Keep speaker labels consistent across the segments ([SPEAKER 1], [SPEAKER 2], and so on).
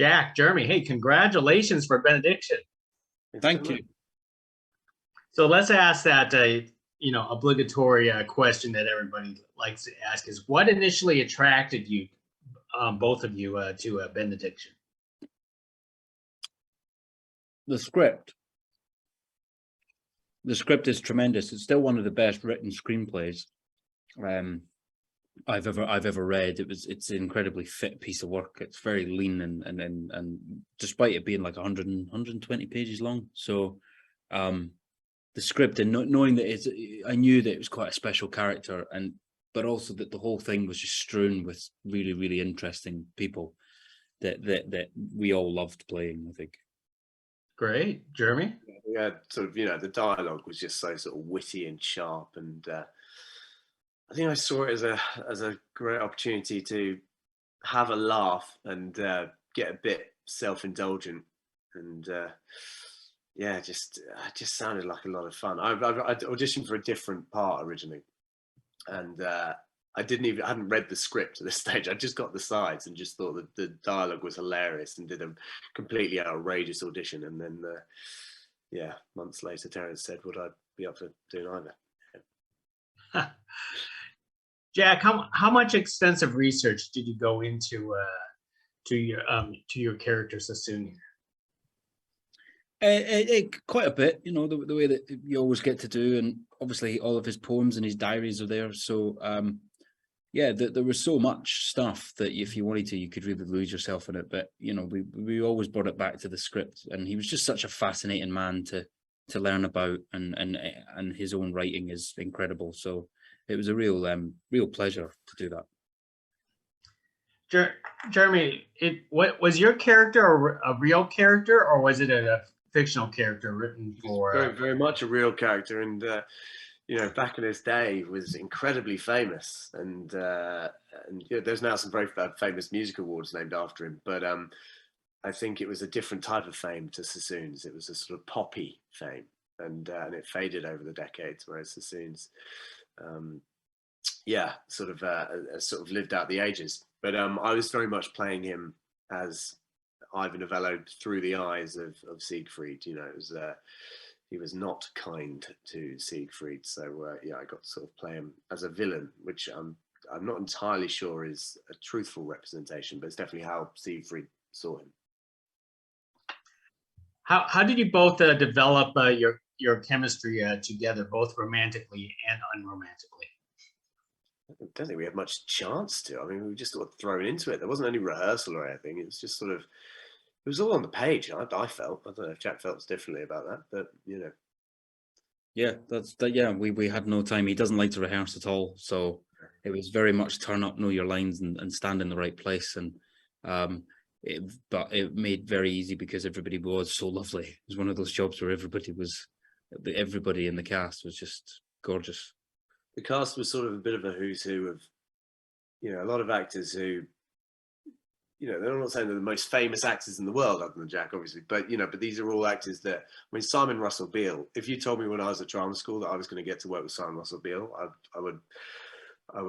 [SPEAKER 1] Jack, Jeremy, hey, congratulations for Benediction.
[SPEAKER 2] Thank you.
[SPEAKER 1] So let's ask that obligatory question that everybody likes to ask is what initially attracted you, both of you, to Benediction?
[SPEAKER 2] The script. The script is tremendous. It's still one of the best written screenplays I've ever read. It's an incredibly fit piece of work. It's very lean and despite it being like 120 pages long. So the script and knowing that I knew that it was quite a special character, but also that the whole thing was just strewn with really, really interesting people that we all loved playing, I think.
[SPEAKER 1] Great. Jeremy?
[SPEAKER 3] Yeah, sort of, the dialogue was just so sort of witty and sharp, and I think I saw it as a great opportunity to have a laugh and get a bit self-indulgent, and it just sounded like a lot of fun. I auditioned for a different part originally, and I hadn't read the script at this stage. I just got the sides and just thought that the dialogue was hilarious and did a completely outrageous audition. And then, months later, Terence said, would I be up for doing either?
[SPEAKER 1] Jack, how much extensive research did you go into to your character Sassoon?
[SPEAKER 2] Quite a bit, the way that you always get to do, and obviously all of his poems and his diaries are there. So there was so much stuff that if you wanted to, you could really lose yourself in it. But we always brought it back to the script, and he was just such a fascinating man to learn about, and his own writing is incredible. So it was a real pleasure to do that.
[SPEAKER 1] Jeremy, what was your character a real character, or was it a fictional character written for?
[SPEAKER 3] Very, very much a real character, and back in his day was incredibly famous, and there's now some very famous music awards named after him. But I think it was a different type of fame to Sassoon's. It was a sort of poppy fame, and it faded over the decades, whereas Sassoon's, sort of lived out the ages. But I was very much playing him as Ivan Novello through the eyes of Siegfried. It was he was not kind to Siegfried, so I got to sort of play him as a villain, which I'm not entirely sure is a truthful representation, but it's definitely how Siegfried saw him.
[SPEAKER 1] How did you both develop your chemistry together, both romantically and unromantically?
[SPEAKER 3] I don't think we had much chance to. I mean, we were just sort of thrown into it. There wasn't any rehearsal or anything. It was just sort of, it was all on the page. I felt. I don't know if Jack felt differently about that, but
[SPEAKER 2] Yeah, we had no time. He doesn't like to rehearse at all, so it was very much turn up, know your lines, and stand in the right place. And but it made very easy because everybody was so lovely. It was one of those jobs where everybody in the cast was just gorgeous.
[SPEAKER 3] The cast was sort of a bit of a who's who of, a lot of actors who, they're not saying they're the most famous actors in the world, other than Jack, obviously, but these are all actors that, Simon Russell Beale, if you told me when I was at drama school that I was going to get to work with Simon Russell Beale, I would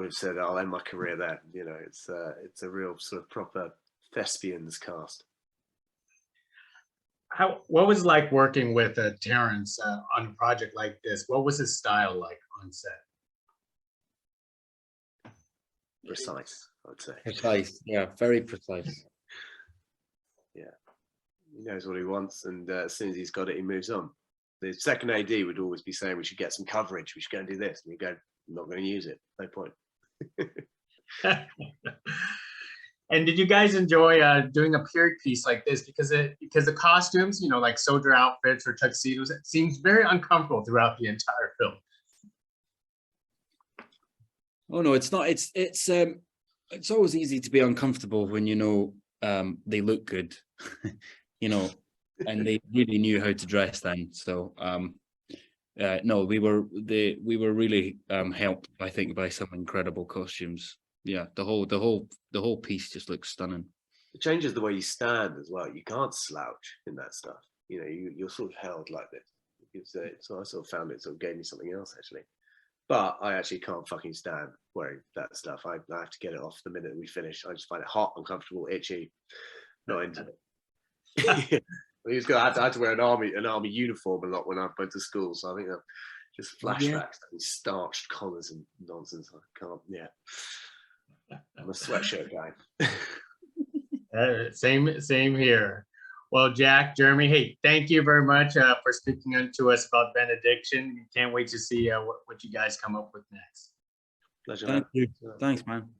[SPEAKER 3] have said, I'll end my career there. It's a real sort of proper thespians cast.
[SPEAKER 1] What was it like working with Terence on a project like this? What was his style like on set?
[SPEAKER 3] Precise, I would say.
[SPEAKER 2] Precise, yeah, very precise.
[SPEAKER 3] Yeah, he knows what he wants, and as soon as he's got it, he moves on. The second AD would always be saying, we should get some coverage, we should go and do this, and we go, I'm not going to use it, no point.
[SPEAKER 1] And did you guys enjoy doing a period piece like this? Because the costumes, like soldier outfits or tuxedos, it seems very uncomfortable throughout the entire film.
[SPEAKER 2] Oh no, it's not. It's always easy to be uncomfortable when they look good, and they really knew how to dress then. So no, we were really helped, I think, by some incredible costumes. Yeah, the whole piece just looks stunning.
[SPEAKER 3] It changes the way you stand as well. You can't slouch in that stuff. You're sort of held like this. So I sort of found it sort of gave me something else actually. But I actually can't fucking stand wearing that stuff. I have to get it off the minute we finish. I just find it hot, uncomfortable, itchy. not into it. I had to wear an army uniform a lot when I went to school, so I think that just flashbacks to these starched collars and nonsense. I can't. Yeah, I'm a sweatshirt guy.
[SPEAKER 1] Same here. Well, Jack, Jeremy, hey, thank you very much for speaking to us about Benediction. Can't wait to see what you guys come up with next.
[SPEAKER 3] Pleasure.
[SPEAKER 2] Thank you. Thanks, man.